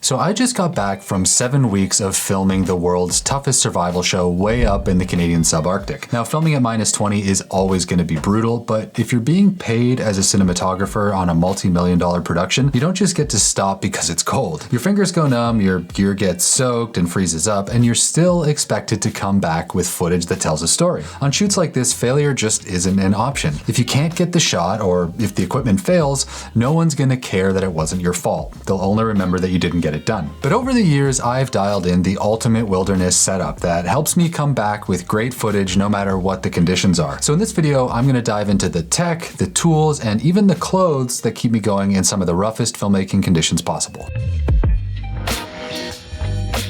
So I just got back from 7 weeks of filming the world's toughest survival show way up in the Canadian subarctic. Now, filming at -20 is always going to be brutal, but if you're being paid as a cinematographer on a multi-million-dollar production, you don't just get to stop because it's cold. Your fingers go numb, your gear gets soaked and freezes up, and you're still expected to come back with footage that tells a story. On shoots like this, failure just isn't an option. If you can't get the shot, or if the equipment fails, no one's going to care that it wasn't your fault. They'll only remember that you didn't get it done. But over the years, I've dialed in the ultimate wilderness setup that helps me come back with great footage no matter what the conditions are. So in this video, I'm going to dive into the tech, the tools, and even the clothes that keep me going in some of the roughest filmmaking conditions possible.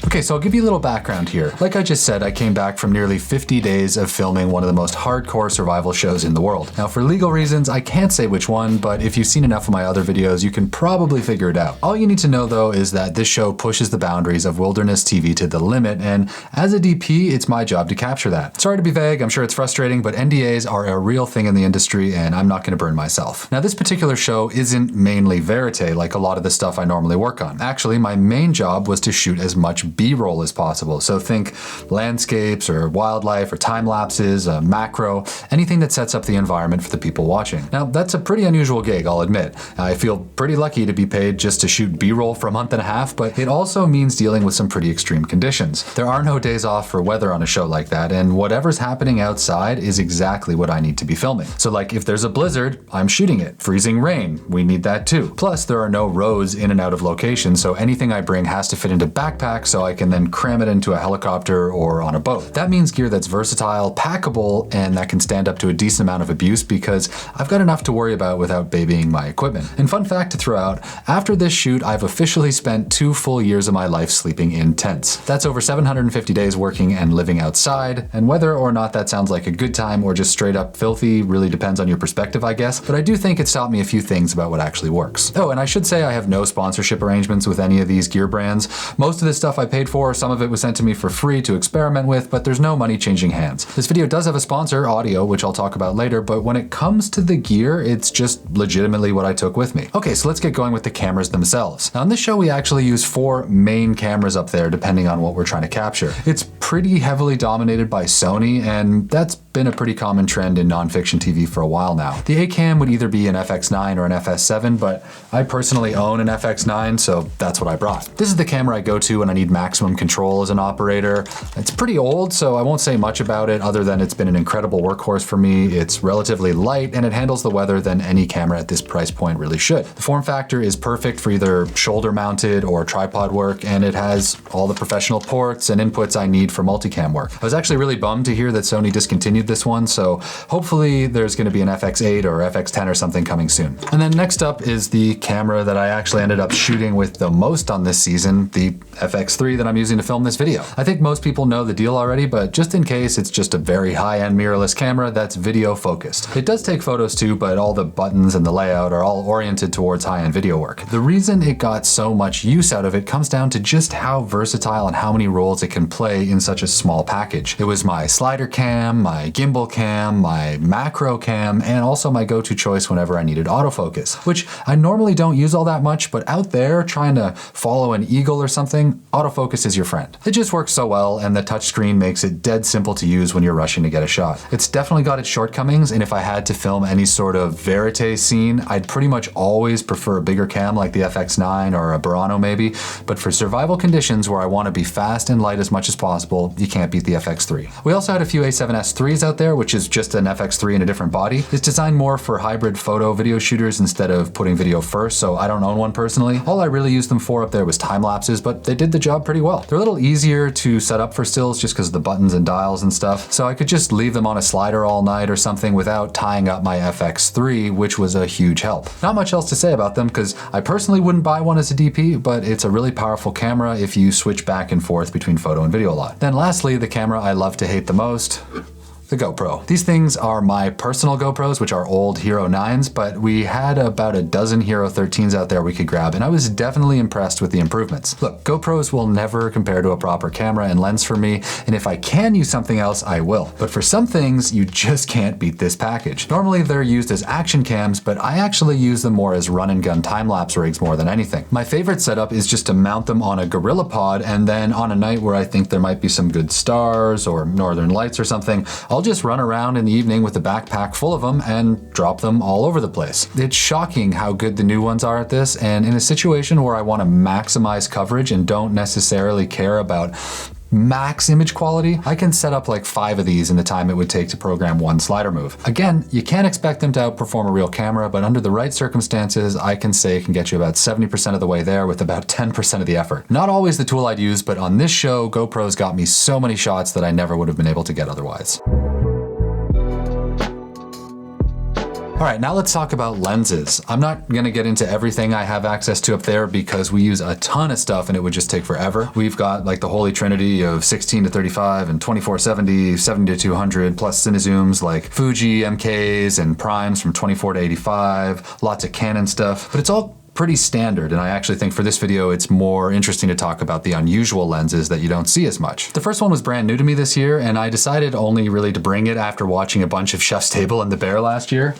Okay, so I'll give you a little background here. Like I just said, I came back from nearly 50 days of filming one of the most hardcore survival shows in the world. Now, for legal reasons, I can't say which one, but if you've seen enough of my other videos, you can probably figure it out. All you need to know though is that this show pushes the boundaries of wilderness TV to the limit, and as a DP, it's my job to capture that. Sorry to be vague, I'm sure it's frustrating, but NDAs are a real thing in the industry, and I'm not gonna burn myself. Now, this particular show isn't mainly verite like a lot of the stuff I normally work on. Actually, my main job was to shoot as much B-roll as possible. So think landscapes or wildlife or time lapses, macro, anything that sets up the environment for the people watching. Now, that's a pretty unusual gig, I'll admit. I feel pretty lucky to be paid just to shoot B-roll for a month and a half, but it also means dealing with some pretty extreme conditions. There are no days off for weather on a show like that, and whatever's happening outside is exactly what I need to be filming. So like if there's a blizzard, I'm shooting it. Freezing rain, we need that too. Plus, there are no roads in and out of location, so anything I bring has to fit into backpacks so I can then cram it into a helicopter or on a boat. That means gear that's versatile, packable, and that can stand up to a decent amount of abuse because I've got enough to worry about without babying my equipment. And fun fact to throw out, after this shoot, I've officially spent 2 full years of my life sleeping in tents. That's over 750 days working and living outside, and whether or not that sounds like a good time or just straight up filthy really depends on your perspective, I guess, but I do think it's taught me a few things about what actually works. Oh, and I should say I have no sponsorship arrangements with any of these gear brands. Most of this stuff I paid for, some of it was sent to me for free to experiment with, but there's no money changing hands. This video does have a sponsor, Audio, which I'll talk about later, but when it comes to the gear, it's just legitimately what I took with me. Okay, so let's get going with the cameras themselves. Now on this show, we actually use 4 main cameras up there depending on what we're trying to capture. It's pretty heavily dominated by Sony, and that's been a pretty common trend in nonfiction TV for a while now. The A-cam would either be an FX9 or an FS7, but I personally own an FX9, so that's what I brought. This is the camera I go to when I need maximum control as an operator. It's pretty old, so I won't say much about it other than it's been an incredible workhorse for me. It's relatively light and it handles the weather than any camera at this price point really should. The form factor is perfect for either shoulder mounted or tripod work, and it has all the professional ports and inputs I need for multicam work. I was actually really bummed to hear that Sony discontinued this one, so hopefully there's going to be an FX8 or FX10 or something coming soon. And then next up is the camera that I actually ended up shooting with the most on this season, the FX3 that I'm using to film this video. I think most people know the deal already, but just in case, it's just a very high-end mirrorless camera that's video focused. It does take photos too, but all the buttons and the layout are all oriented towards high-end video work. The reason it got so much use out of it comes down to just how versatile and how many roles it can play in such a small package. It was my slider cam, my gimbal cam, my macro cam, and also my go-to choice whenever I needed autofocus, which I normally don't use all that much, but out there trying to follow an eagle or something, autofocus is your friend. It just works so well, and the touchscreen makes it dead simple to use when you're rushing to get a shot. It's definitely got its shortcomings, and if I had to film any sort of verite scene, I'd pretty much always prefer a bigger cam like the FX9 or a Burano maybe, but for survival conditions where I want to be fast and light as much as possible, you can't beat the FX3. We also had a few A7S3s out there, which is just an FX3 in a different body. It's designed more for hybrid photo video shooters instead of putting video first, so I don't own one personally. All I really used them for up there was time lapses, but they did the job pretty well. They're a little easier to set up for stills just because of the buttons and dials and stuff, so I could just leave them on a slider all night or something without tying up my FX3, which was a huge help. Not much else to say about them because I personally wouldn't buy one as a DP, but it's a really powerful camera if you switch back and forth between photo and video a lot. Then lastly, the camera I love to hate the most, the GoPro. These things are my personal GoPros, which are old Hero 9s, but we had about a dozen Hero 13s out there we could grab, and I was definitely impressed with the improvements. Look, GoPros will never compare to a proper camera and lens for me, and if I can use something else, I will. But for some things, you just can't beat this package. Normally they're used as action cams, but I actually use them more as run and gun time-lapse rigs more than anything. My favorite setup is just to mount them on a GorillaPod, and then on a night where I think there might be some good stars or northern lights or something, I'll just run around in the evening with a backpack full of them and drop them all over the place. It's shocking how good the new ones are at this, and in a situation where I want to maximize coverage and don't necessarily care about max image quality, I can set up like 5 of these in the time it would take to program one slider move. Again, you can't expect them to outperform a real camera, but under the right circumstances, I can say it can get you about 70% of the way there with about 10% of the effort. Not always the tool I'd use, but on this show, GoPros got me so many shots that I never would have been able to get otherwise. All right, now let's talk about lenses. I'm not gonna get into everything I have access to up there because we use a ton of stuff and it would just take forever. We've got like the holy trinity of 16 to 35 and 24-70, 70 to 200, plus cinezooms like Fuji MKs and primes from 24 to 85, lots of Canon stuff, but it's all pretty standard, and I actually think for this video it's more interesting to talk about the unusual lenses that you don't see as much. The first one was brand new to me this year, and I decided only really to bring it after watching a bunch of Chef's Table and The Bear last year.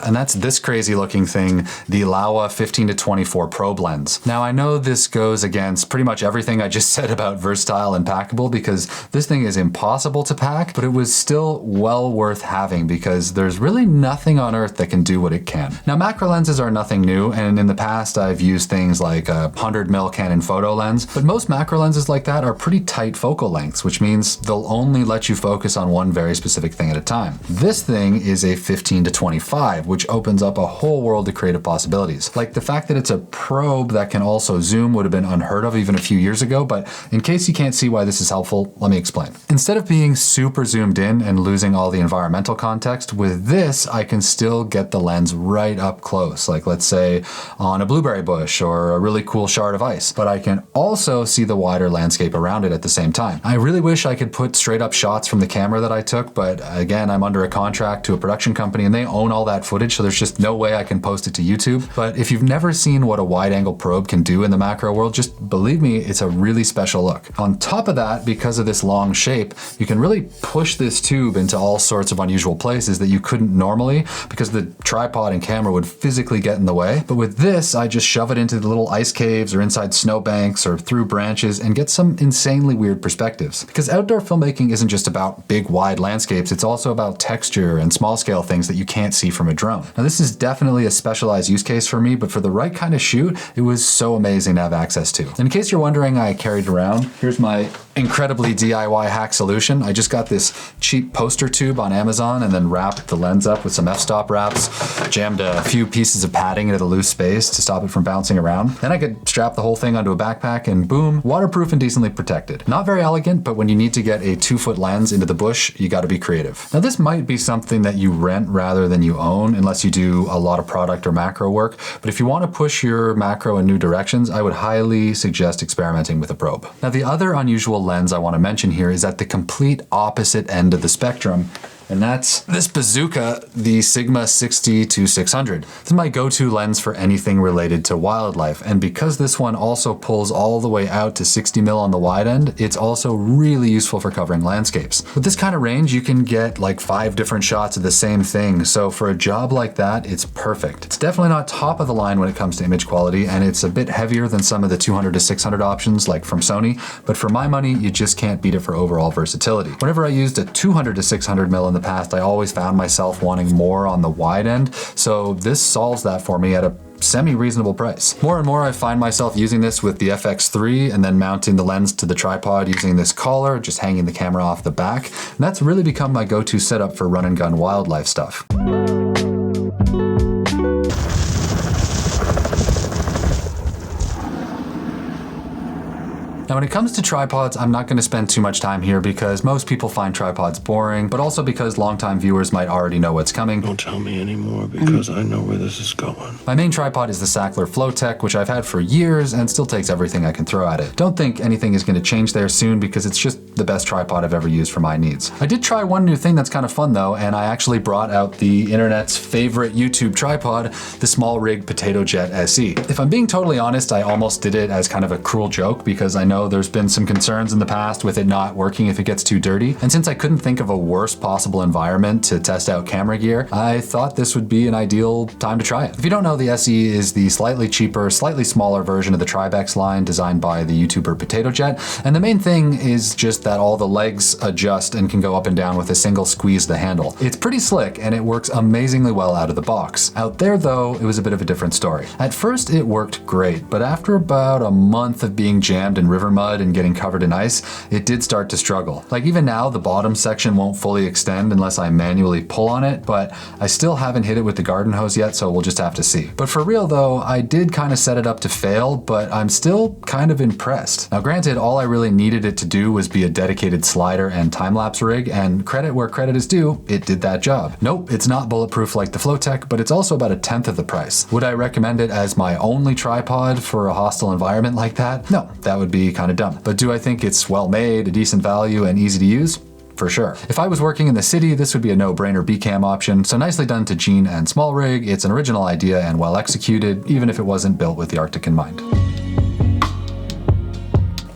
And that's this crazy looking thing, the Laowa 15 to 24 probe lens. Now I know this goes against pretty much everything I just said about versatile and packable, because this thing is impossible to pack, but it was still well worth having because there's really nothing on earth that can do what it can. Now macro lenses are nothing new, and in the past I've used things like a 100mm Canon photo lens, but most macro lenses like that are pretty tight focal lengths, which means they'll only let you focus on one very specific thing at a time. This thing is a 15 to 25, which opens up a whole world of creative possibilities. Like the fact that it's a probe that can also zoom would have been unheard of even a few years ago, but in case you can't see why this is helpful, let me explain. Instead of being super zoomed in and losing all the environmental context, with this I can still get the lens right up close, like let's say on a blueberry bush or a really cool shard of ice, but I can also see the wider landscape around it at the same time. I really wish I could put straight up shots from the camera that I took, but again, I'm under a contract to a production company and they own all that footage, so there's just no way I can post it to YouTube. But if you've never seen what a wide angle probe can do in the macro world, just believe me, it's a really special look. On top of that, because of this long shape, you can really push this tube into all sorts of unusual places that you couldn't normally because the tripod and camera would physically get in the way. But with this, I just shove it into the little ice caves or inside snowbanks or through branches and get some insanely weird perspectives. Because outdoor filmmaking isn't just about big wide landscapes, it's also about texture and small scale things that you can't see from a drone. Now this is definitely a specialized use case for me, but for the right kind of shoot, it was so amazing to have access to. In case you're wondering, I carried around, here's my incredibly DIY hack solution. I just got this cheap poster tube on Amazon and then wrapped the lens up with some f-stop wraps, jammed a few pieces of padding into the loose space to stop it from bouncing around. Then I could strap the whole thing onto a backpack and boom, waterproof and decently protected. Not very elegant, but when you need to get a 2-foot lens into the bush, you gotta be creative. Now this might be something that you rent rather than you own, unless you do a lot of product or macro work, but if you wanna push your macro in new directions, I would highly suggest experimenting with a probe. Now the other unusual lens I wanna mention here is at the complete opposite end of the spectrum, and that's this bazooka, the Sigma 60-600. This is my go-to lens for anything related to wildlife, and because this one also pulls all the way out to 60mm on the wide end, it's also really useful for covering landscapes. With this kind of range, you can get like 5 different shots of the same thing, so for a job like that, it's perfect. It's definitely not top of the line when it comes to image quality, and it's a bit heavier than some of the 200-600 options like from Sony, but for my money, you just can't beat it for overall versatility. Whenever I used a 200-600mm in the past, I always found myself wanting more on the wide end, so this solves that for me at a semi-reasonable price. More and more I find myself using this with the FX3 and then mounting the lens to the tripod using this collar, just hanging the camera off the back, and that's really become my go-to setup for run and gun wildlife stuff. Now when it comes to tripods, I'm not going to spend too much time here because most people find tripods boring, but also because longtime viewers might already know what's coming. Don't tell me anymore because I know where this is going. My main tripod is the Sackler Flowtech, which I've had for years and still takes everything I can throw at it. Don't think anything is going to change there soon because it's just the best tripod I've ever used for my needs. I did try one new thing that's kind of fun though, and I actually brought out the internet's favorite YouTube tripod, the Small Rig Potato Jet SE. If I'm being totally honest, I almost did it as kind of a cruel joke because I know there's been some concerns in the past with it not working if it gets too dirty. And since I couldn't think of a worse possible environment to test out camera gear, I thought this would be an ideal time to try it. If you don't know, the SE is the slightly cheaper, slightly smaller version of the Tribex line designed by the YouTuber Potato Jet. And the main thing is just that all the legs adjust and can go up and down with a single squeeze of the handle. It's pretty slick and it works amazingly well out of the box. Out there though, it was a bit of a different story. At first it worked great, but after about a month of being jammed in river mud and getting covered in ice, it did start to struggle. Like even now, the bottom section won't fully extend unless I manually pull on it, but I still haven't hit it with the garden hose yet, so we'll just have to see. But for real though, I did kind of set it up to fail, but I'm still kind of impressed. Now granted, all I really needed it to do was be a dedicated slider and time-lapse rig, and credit where credit is due, it did that job. Nope, it's not bulletproof like the Flowtech, but it's also about 1/10 of the price. Would I recommend it as my only tripod for a hostile environment like that? No, that would be kind of dumb. But do I think it's well made, a decent value, and easy to use? For sure. If I was working in the city, this would be a no-brainer B-cam option, so nicely done to Gene and Small Rig. It's an original idea and well executed, even if it wasn't built with the Arctic in mind.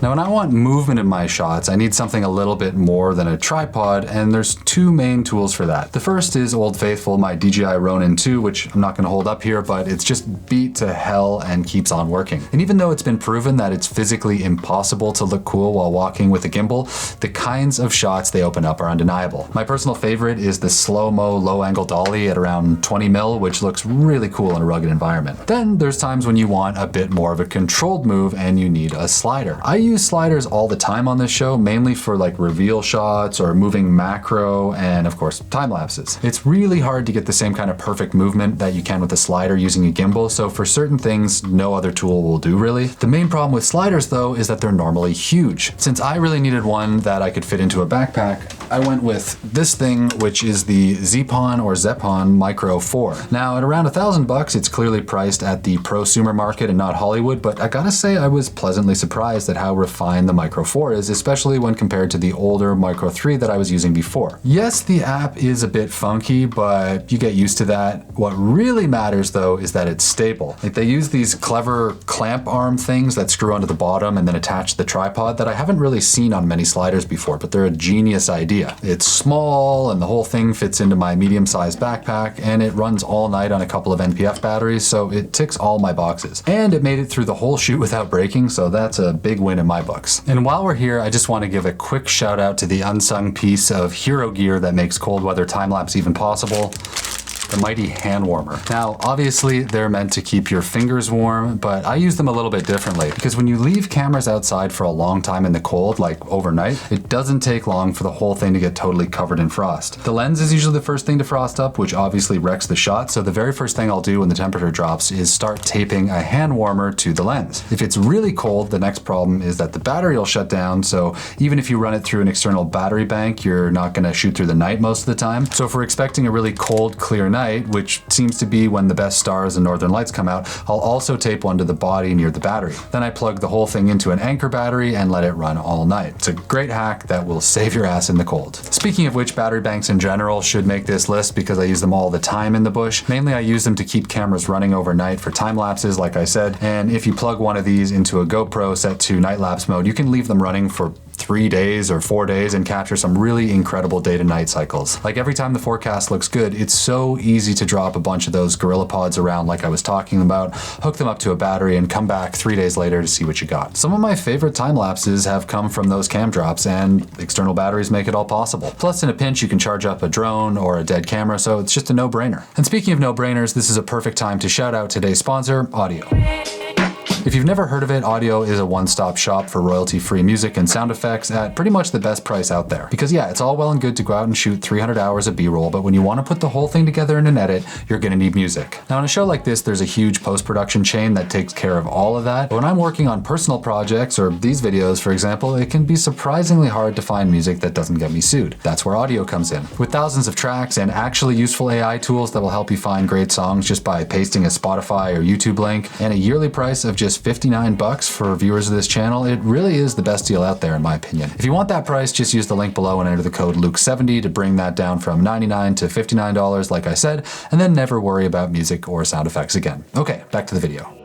Now when I want movement in my shots, I need something a little bit more than a tripod, and there's two main tools for that. The first is Old Faithful, my DJI Ronin 2, which I'm not gonna hold up here, but it's just beat to hell and keeps on working. And even though it's been proven that it's physically impossible to look cool while walking with a gimbal, the kinds of shots they open up are undeniable. My personal favorite is the slow-mo low-angle dolly at around 20 mil, which looks really cool in a rugged environment. Then there's times when you want a bit more of a controlled move and you need a slider. I use sliders all the time on this show, mainly for like reveal shots or moving macro and of course time lapses. It's really hard to get the same kind of perfect movement that you can with a slider using a gimbal, so for certain things no other tool will do really. The main problem with sliders though is that they're normally huge. Since I really needed one that I could fit into a backpack, I went with this thing, which is the Zepon or Zepon Micro 4. Now at around $1,000, it's clearly priced at the prosumer market and not Hollywood, but I gotta say I was pleasantly surprised at how refined the Micro 4 is, especially when compared to the older Micro 3 that I was using before. Yes, the app is a bit funky, but you get used to that. What really matters though is that it's stable. Like they use these clever clamp arm things that screw onto the bottom and then attach to the tripod that I haven't really seen on many sliders before, but they're a genius idea. It's small and the whole thing fits into my medium-sized backpack, and it runs all night on a couple of NPF batteries, so it ticks all my boxes. And it made it through the whole shoot without breaking, so that's a big win in my books. And while we're here, I just want to give a quick shout out to the unsung piece of hero gear that makes cold weather time-lapse even possible. The mighty hand warmer. Now, obviously they're meant to keep your fingers warm, but I use them a little bit differently because when you leave cameras outside for a long time in the cold, like overnight, it doesn't take long for the whole thing to get totally covered in frost. The lens is usually the first thing to frost up, which obviously wrecks the shot, so the very first thing I'll do when the temperature drops is start taping a hand warmer to the lens. If it's really cold, the next problem is that the battery will shut down, so even if you run it through an external battery bank, you're not gonna shoot through the night most of the time. So if we're expecting a really cold, clear night, which seems to be when the best stars and northern lights come out, I'll also tape one to the body near the battery. Then I plug the whole thing into an anchor battery and let it run all night. It's a great hack that will save your ass in the cold. Speaking of which, battery banks in general should make this list because I use them all the time in the bush. Mainly I use them to keep cameras running overnight for time lapses, like I said, and if you plug one of these into a GoPro set to night lapse mode, you can leave them running for 3 days or 4 days and capture some really incredible day to night cycles. Like every time the forecast looks good, it's so easy to drop a bunch of those Gorilla Pods around like I was talking about, hook them up to a battery and come back 3 days later to see what you got. Some of my favorite time lapses have come from those cam drops, and external batteries make it all possible. Plus in a pinch you can charge up a drone or a dead camera, so it's just a no-brainer. And speaking of no-brainers, this is a perfect time to shout out today's sponsor, Audio. If you've never heard of it, Audio is a one-stop shop for royalty-free music and sound effects at pretty much the best price out there. Because yeah, it's all well and good to go out and shoot 300 hours of B-roll, but when you want to put the whole thing together in an edit, you're gonna need music. Now on a show like this, there's a huge post-production chain that takes care of all of that. But when I'm working on personal projects, or these videos for example, it can be surprisingly hard to find music that doesn't get me sued. That's where Audio comes in. With thousands of tracks and actually useful AI tools that will help you find great songs just by pasting a Spotify or YouTube link, and a yearly price of just $59 for viewers of this channel, it really is the best deal out there in my opinion. If you want that price, just use the link below and enter the code Luke70 to bring that down from $99 to $59 like I said, and then never worry about music or sound effects again. Okay, back to the video.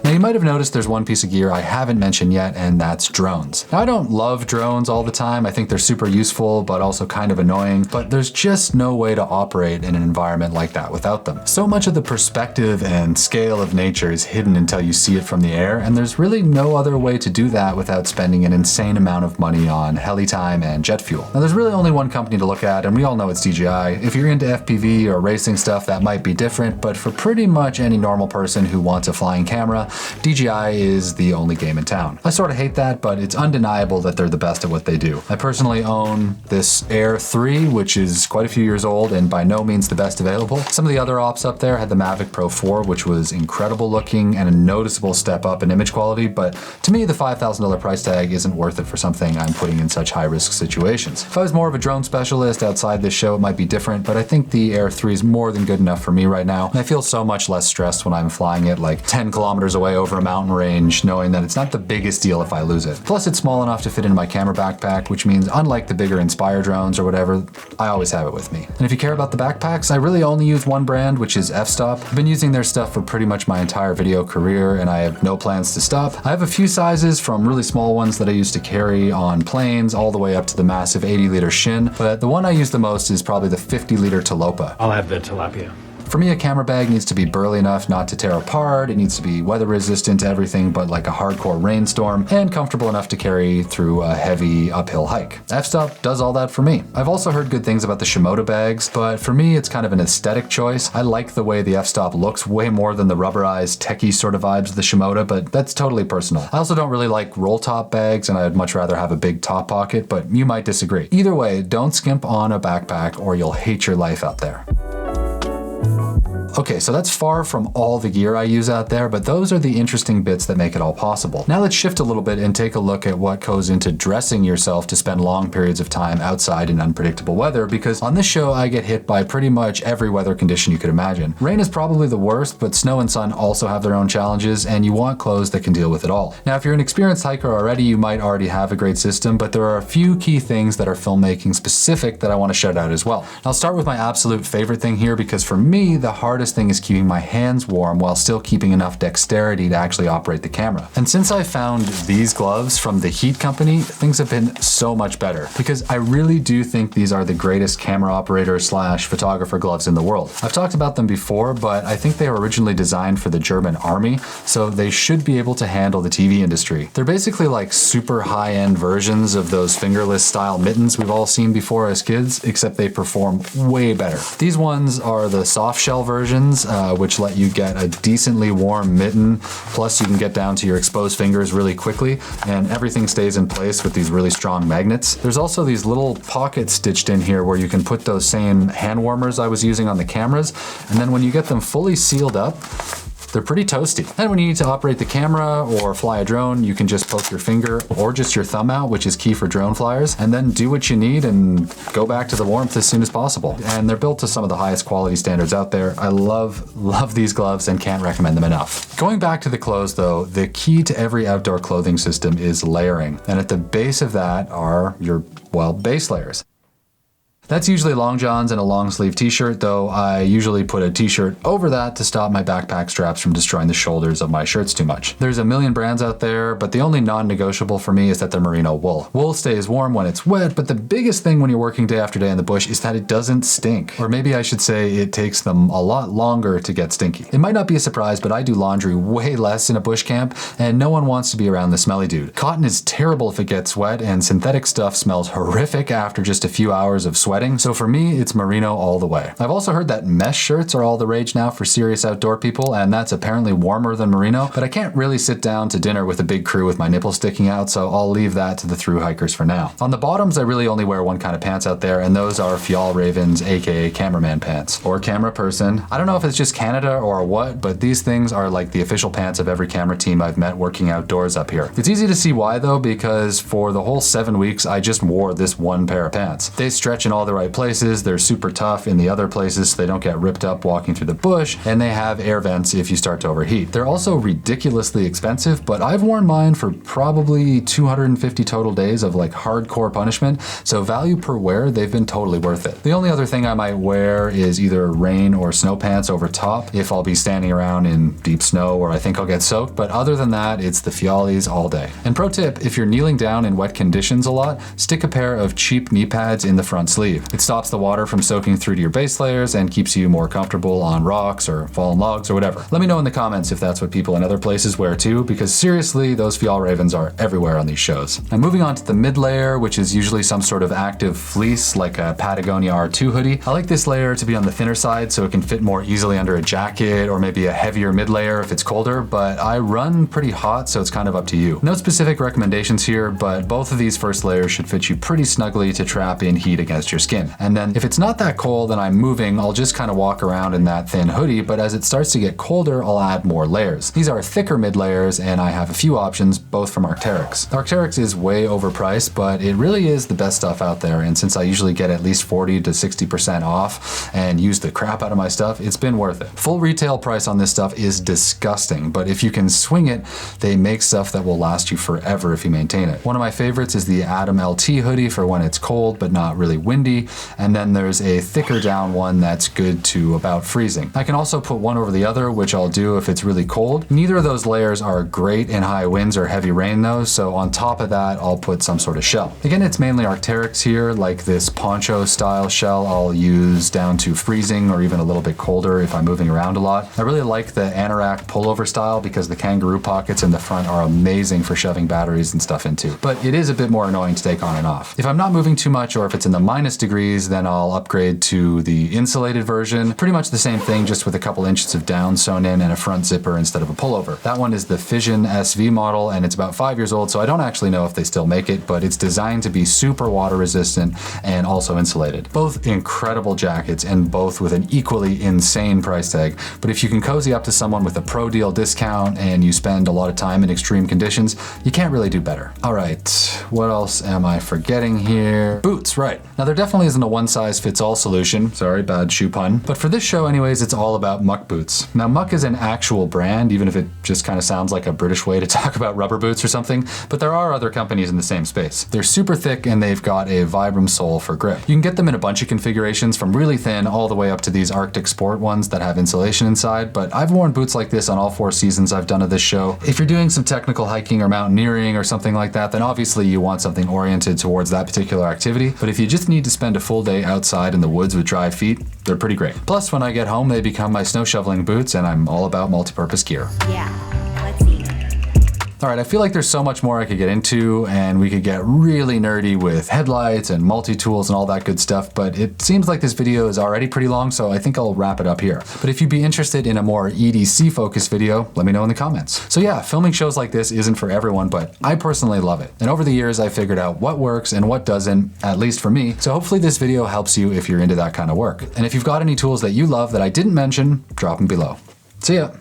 Now you might have noticed there's one piece of gear I haven't mentioned yet, and that's drones. Now I don't love drones all the time. I think they're super useful, but also kind of annoying, but there's just no way to operate in an environment like that without them. So much of the perspective and scale of nature is hidden until you see it from the air, and there's really no other way to do that without spending an insane amount of money on heli time and jet fuel. Now there's really only one company to look at, and we all know it's DJI. If you're into FPV or racing stuff, that might be different, but for pretty much any normal person who wants a flying camera, DJI is the only game in town. I sort of hate that, but it's undeniable that they're the best at what they do. I personally own this Air 3, which is quite a few years old and by no means the best available. Some of the other ops up there had the Mavic Pro 4, which was incredible looking and a noticeable step up in image quality, but to me the $5,000 price tag isn't worth it for something I'm putting in such high risk situations. If I was more of a drone specialist outside this show, it might be different, but I think the Air 3 is more than good enough for me right now, and I feel so much less stressed when I'm flying it like 10 kilometers away over a mountain range, knowing that it's not the biggest deal if I lose it. Plus it's small enough to fit into my camera backpack, which means unlike the bigger Inspire drones or whatever, I always have it with me. And if you care about the backpacks, I really only use one brand, which is f-stop. I've been using their stuff for pretty much my entire video career, and I have no plans to stop. I have a few sizes, from really small ones that I used to carry on planes all the way up to the massive 80-liter Shin, but the one I use the most is probably the 50-liter Talopa. I'll have the tilapia. For me, a camera bag needs to be burly enough not to tear apart, it needs to be weather resistant to everything but like a hardcore rainstorm, and comfortable enough to carry through a heavy uphill hike. F-stop does all that for me. I've also heard good things about the Shimoda bags, but for me it's kind of an aesthetic choice. I like the way the f-stop looks way more than the rubberized techie sort of vibes of the Shimoda, but that's totally personal. I also don't really like roll top bags, and I'd much rather have a big top pocket, but you might disagree. Either way, don't skimp on a backpack or you'll hate your life out there. Okay, so that's far from all the gear I use out there, but those are the interesting bits that make it all possible. Now let's shift a little bit and take a look at what goes into dressing yourself to spend long periods of time outside in unpredictable weather, because on this show I get hit by pretty much every weather condition you could imagine. Rain is probably the worst, but snow and sun also have their own challenges, and you want clothes that can deal with it all. Now if you're an experienced hiker already, you might already have a great system, but there are a few key things that are filmmaking specific that I want to shout out as well. I'll start with my absolute favorite thing here, because for me the hardest thing is keeping my hands warm while still keeping enough dexterity to actually operate the camera. And since I found these gloves from the Heat company, things have been so much better, because I really do think these are the greatest camera operator slash photographer gloves in the world. I've talked about them before, but I think they were originally designed for the German army, so they should be able to handle the TV industry. They're basically like super high-end versions of those fingerless style mittens we've all seen before as kids, except they perform way better. These ones are the soft shell versions, which let you get a decently warm mitten, plus you can get down to your exposed fingers really quickly, and everything stays in place with these really strong magnets. There's also these little pockets stitched in here where you can put those same hand warmers I was using on the cameras, and then when you get them fully sealed up, they're pretty toasty. And when you need to operate the camera or fly a drone, you can just poke your finger or just your thumb out, which is key for drone flyers, and then do what you need and go back to the warmth as soon as possible. And they're built to some of the highest quality standards out there. I love these gloves and can't recommend them enough. Going back to the clothes though, the key to every outdoor clothing system is layering. And at the base of that are your, well, base layers. That's usually long johns and a long sleeve t-shirt, though I usually put a t-shirt over that to stop my backpack straps from destroying the shoulders of my shirts too much. There's a million brands out there, but the only non-negotiable for me is that they're merino wool. Wool stays warm when it's wet, but the biggest thing when you're working day after day in the bush is that it doesn't stink. Or maybe I should say it takes them a lot longer to get stinky. It might not be a surprise, but I do laundry way less in a bush camp, and no one wants to be around the smelly dude. Cotton is terrible if it gets wet, and synthetic stuff smells horrific after just a few hours of sweat sweating, so for me, it's merino all the way. I've also heard that mesh shirts are all the rage now for serious outdoor people, and that's apparently warmer than merino, but I can't really sit down to dinner with a big crew with my nipples sticking out, so I'll leave that to the thru hikers for now. On the bottoms, I really only wear one kind of pants out there, and those are Fjallravens, aka cameraman pants, or camera person. I don't know if it's just Canada or what, but these things are like the official pants of every camera team I've met working outdoors up here. It's easy to see why though, because for the whole 7 weeks, I just wore this one pair of pants. They stretch in all the right places, they're super tough in the other places so they don't get ripped up walking through the bush, and they have air vents if you start to overheat. They're also ridiculously expensive, but I've worn mine for probably 250 total days of like hardcore punishment, so value per wear, they've been totally worth it. The only other thing I might wear is either rain or snow pants over top if I'll be standing around in deep snow or I think I'll get soaked, but other than that, it's the Fialis all day. And pro tip, if you're kneeling down in wet conditions a lot, stick a pair of cheap knee pads in the front sleeve. It stops the water from soaking through to your base layers and keeps you more comfortable on rocks or fallen logs or whatever. Let me know in the comments if that's what people in other places wear too, because seriously, those Fjallravens are everywhere on these shows. And moving on to the mid layer, which is usually some sort of active fleece like a Patagonia R2 hoodie. I like this layer to be on the thinner side so it can fit more easily under a jacket or maybe a heavier mid layer if it's colder, but I run pretty hot, so it's kind of up to you. No specific recommendations here, but both of these first layers should fit you pretty snugly to trap in heat against your skin. And then if it's not that cold and I'm moving, I'll just kind of walk around in that thin hoodie, but as it starts to get colder, I'll add more layers. These are thicker mid layers, and I have a few options, both from Arc'teryx. Arc'teryx is way overpriced, but it really is the best stuff out there, and since I usually get at least 40 to 60% off and use the crap out of my stuff, it's been worth it. Full retail price on this stuff is disgusting, but if you can swing it, they make stuff that will last you forever if you maintain it. One of my favorites is the Atom LT hoodie for when it's cold but not really windy, and then there's a thicker down one that's good to about freezing. I can also put one over the other, which I'll do if it's really cold. Neither of those layers are great in high winds or heavy rain though, so on top of that, I'll put some sort of shell. Again, it's mainly Arc'teryx here, like this poncho style shell I'll use down to freezing or even a little bit colder if I'm moving around a lot. I really like the anorak pullover style because the kangaroo pockets in the front are amazing for shoving batteries and stuff into, but it is a bit more annoying to take on and off. If I'm not moving too much or if it's in the minus degrees, then I'll upgrade to the insulated version. Pretty much the same thing, just with a couple inches of down sewn in and a front zipper instead of a pullover. That one is the Fission SV model, and it's about 5 years old, so I don't actually know if they still make it, but it's designed to be super water resistant and also insulated. Both incredible jackets and both with an equally insane price tag, but if you can cozy up to someone with a pro deal discount and you spend a lot of time in extreme conditions, you can't really do better. All right, what else am I forgetting here? Boots, right. Now there definitely isn't a one size fits all solution. Sorry, bad shoe pun. But for this show anyways, it's all about Muck boots. Now Muck is an actual brand, even if it just kind of sounds like a British way to talk about rubber boots or something, but there are other companies in the same space. They're super thick and they've got a Vibram sole for grip. You can get them in a bunch of configurations from really thin all the way up to these Arctic Sport ones that have insulation inside, but I've worn boots like this on all 4 seasons I've done of this show. If you're doing some technical hiking or mountaineering or something like that, then obviously you want something oriented towards that particular activity, but if you just need to spend a full day outside in the woods with dry feet, they're pretty great. Plus, when I get home, they become my snow shoveling boots, and I'm all about multi-purpose gear. Yeah, let's eat. All right, I feel like there's so much more I could get into, and we could get really nerdy with headlights and multi-tools and all that good stuff, but it seems like this video is already pretty long, so I think I'll wrap it up here. But if you'd be interested in a more EDC focused video, let me know in the comments. So yeah, filming shows like this isn't for everyone, but I personally love it. And over the years, I figured out what works and what doesn't, at least for me. So hopefully this video helps you if you're into that kind of work. And if you've got any tools that you love that I didn't mention, drop them below. See ya.